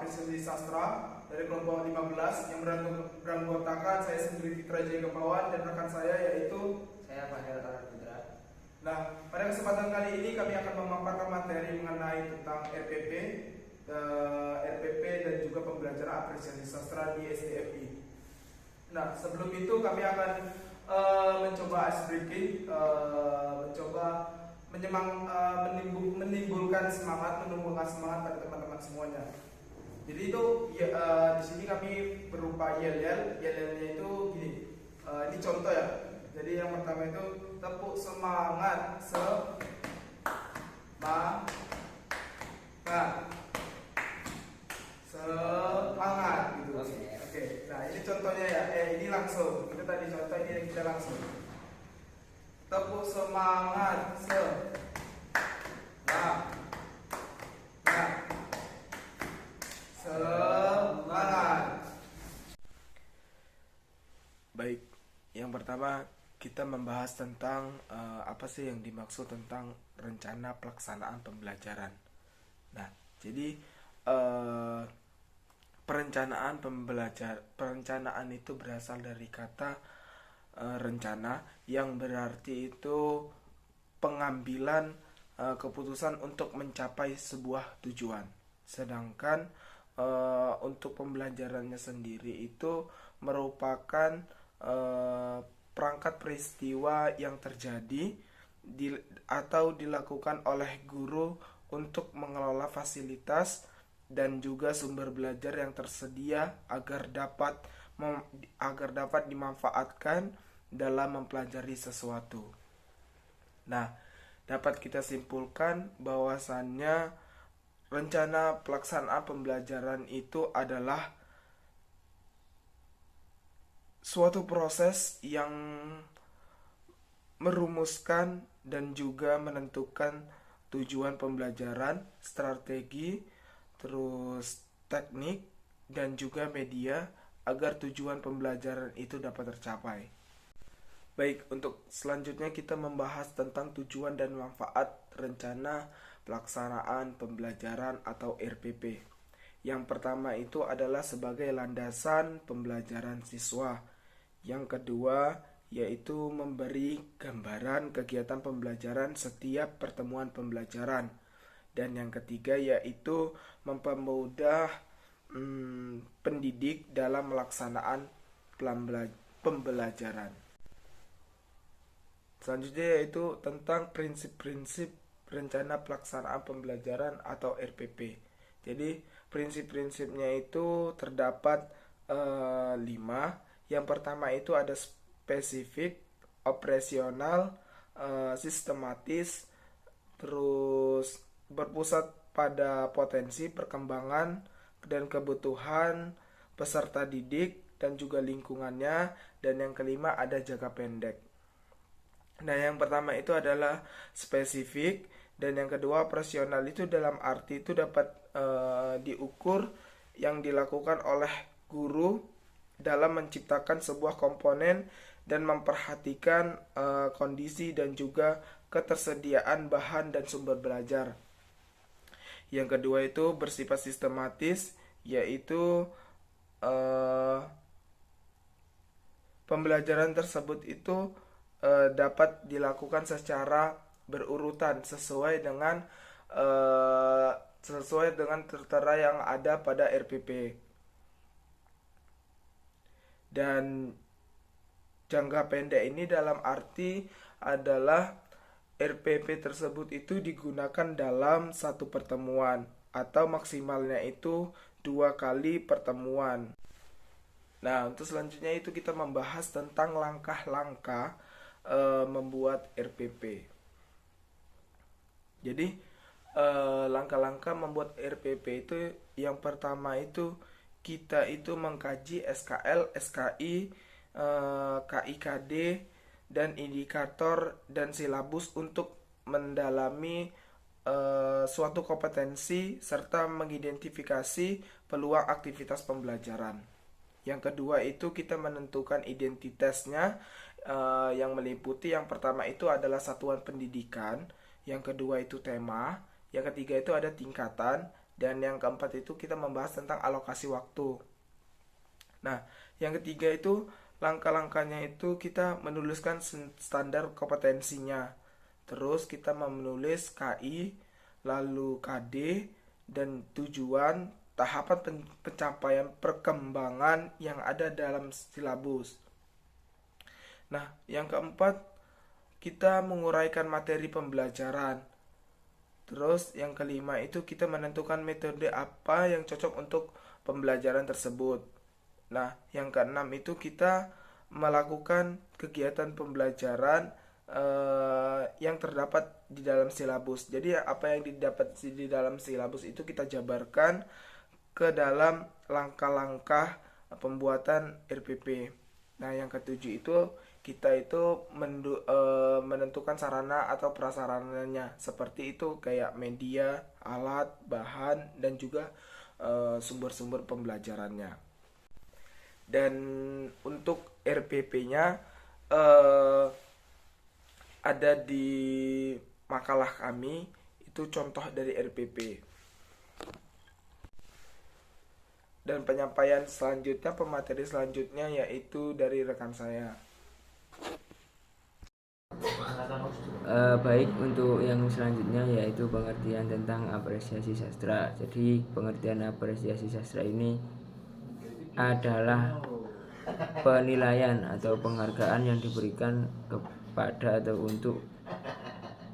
Apresiasi Sastra dari kelompok 15 yang beranggotakan saya sendiri Fitra Jaya Gempawan dan rekan saya yaitu Saya Fahil Putra. Nah, pada kesempatan kali ini kami akan memaparkan materi mengenai tentang RPP dan juga pembelajaran apresiasi sastra di SDFI. Nah, sebelum itu kami akan mencoba ice breaking, mencoba menimbulkan semangat, menumbuhkan semangat pada teman-teman semuanya. Jadi itu ya, di sini kami berupa yel-yelnya itu gini. Ini contoh ya. Jadi yang pertama itu tepuk semangat, semangat gitu. Oke. Nah, ini contohnya ya. Ini langsung. Itu tadi contoh, ini kita langsung. Tepuk semangat, semangat. Baik, yang pertama kita membahas tentang apa sih yang dimaksud tentang rencana pelaksanaan pembelajaran. Nah, jadi perencanaan itu berasal dari kata rencana yang berarti itu pengambilan keputusan untuk mencapai sebuah tujuan. Sedangkan untuk pembelajarannya sendiri itu merupakan perangkat peristiwa yang terjadi atau dilakukan oleh guru untuk mengelola fasilitas dan juga sumber belajar yang tersedia agar dapat dimanfaatkan dalam mempelajari sesuatu. Nah, dapat kita simpulkan bahwasannya rencana pelaksanaan pembelajaran itu adalah suatu proses yang merumuskan dan juga menentukan tujuan pembelajaran, strategi, terus teknik, dan juga media agar tujuan pembelajaran itu dapat tercapai. Baik, untuk selanjutnya kita membahas tentang tujuan dan manfaat rencana pelaksanaan pembelajaran atau RPP. Yang pertama itu adalah sebagai landasan pembelajaran siswa. Yang kedua yaitu memberi gambaran kegiatan pembelajaran setiap pertemuan pembelajaran. Dan yang ketiga yaitu mempermudah pendidik dalam melaksanaan pembelajaran. Selanjutnya yaitu tentang prinsip-prinsip rencana pelaksanaan pembelajaran atau RPP. Jadi prinsip-prinsipnya itu terdapat 5. Yang pertama itu ada spesifik, operasional, sistematis, terus berpusat pada potensi perkembangan dan kebutuhan peserta didik dan juga lingkungannya, dan yang kelima ada jangka pendek. Nah, yang pertama itu adalah spesifik, dan yang kedua operasional itu dalam arti itu dapat diukur yang dilakukan oleh guru dalam menciptakan sebuah komponen dan memperhatikan kondisi dan juga ketersediaan bahan dan sumber belajar. Yang kedua itu bersifat sistematis, yaitu pembelajaran tersebut itu dapat dilakukan secara berurutan sesuai dengan tertera yang ada pada RPP. Dan jangka pendek ini dalam arti adalah RPP tersebut itu digunakan dalam satu pertemuan atau maksimalnya itu 2 kali pertemuan. Nah, untuk selanjutnya itu kita membahas tentang langkah-langkah membuat RPP. Jadi langkah-langkah membuat RPP itu yang pertama itu kita itu mengkaji SKL, SKI, KIKD, dan indikator dan silabus untuk mendalami suatu kompetensi serta mengidentifikasi peluang aktivitas pembelajaran. Yang kedua itu kita menentukan identitasnya yang meliputi yang pertama itu adalah satuan pendidikan, yang kedua itu tema, yang ketiga itu ada tingkatan, Dan yang keempat itu kita membahas tentang alokasi waktu. Nah, yang ketiga itu langkah-langkahnya itu kita menuliskan standar kompetensinya. Terus kita menulis KI, lalu KD, dan tujuan, tahapan pencapaian perkembangan yang ada dalam silabus. Nah, yang keempat, kita menguraikan materi pembelajaran. Terus yang kelima itu kita menentukan metode apa yang cocok untuk pembelajaran tersebut. Nah, yang keenam itu kita melakukan kegiatan pembelajaran yang terdapat di dalam silabus. Jadi apa yang didapat di dalam silabus itu kita jabarkan ke dalam langkah-langkah pembuatan RPP. Nah, yang ketujuh itu kita itu menentukan sarana atau prasarananya. Seperti itu kayak media, alat, bahan, dan juga sumber-sumber pembelajarannya. Dan untuk RPP-nya ada di makalah kami, itu contoh dari RPP. Dan penyampaian selanjutnya, pemateri selanjutnya yaitu dari rekan saya. Baik, untuk yang selanjutnya yaitu pengertian tentang apresiasi sastra. Jadi pengertian apresiasi sastra ini adalah penilaian atau penghargaan yang diberikan kepada atau untuk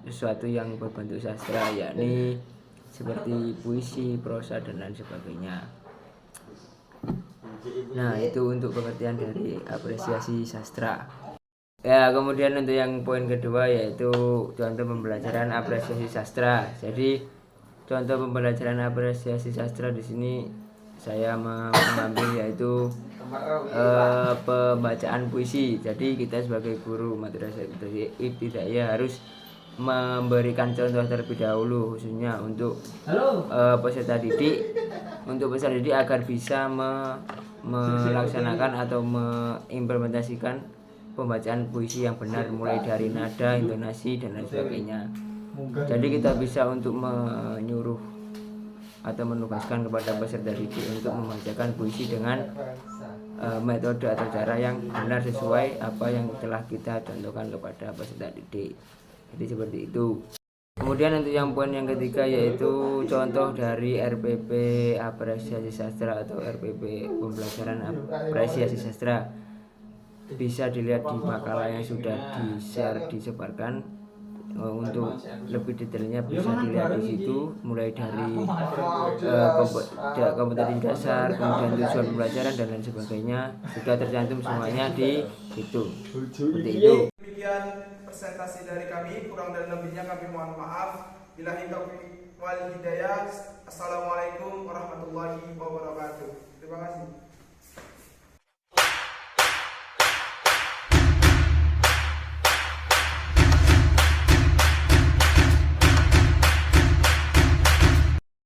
sesuatu yang berbentuk sastra, yakni seperti puisi, prosa, dan lain sebagainya. Nah, itu untuk pengertian dari apresiasi sastra. Ya, kemudian untuk yang poin kedua yaitu contoh pembelajaran apresiasi sastra. Jadi contoh pembelajaran apresiasi sastra di sini saya mengambil yaitu pembacaan puisi. Jadi kita sebagai guru madrasah ibtidaiyah harus memberikan contoh terlebih dahulu, khususnya untuk peserta didik, agar bisa melaksanakan atau mengimplementasikan pembacaan puisi yang benar, mulai dari nada, intonasi, dan lain sebagainya. Jadi kita bisa untuk menyuruh atau menugaskan kepada peserta didik untuk membacakan puisi dengan metode atau cara yang benar sesuai apa yang telah kita contohkan kepada peserta didik. Jadi seperti itu. Kemudian untuk yang poin yang ketiga yaitu contoh dari RPP apresiasi sastra atau RPP pembelajaran apresiasi sastra. Bisa dilihat di makalah yang sudah di-share, disebarkan. Untuk lebih detailnya bisa dilihat di situ, mulai dari kompetensi dasar, kemudian tujuan pembelajaran, dan lain sebagainya sudah tercantum semuanya di situ. Seperti itu. Demikian presentasi dari kami, kurang dan lebihnya kami mohon maaf. Billahi taufiq wal hidayah. Assalamualaikum warahmatullahi wabarakatuh. Terima kasih.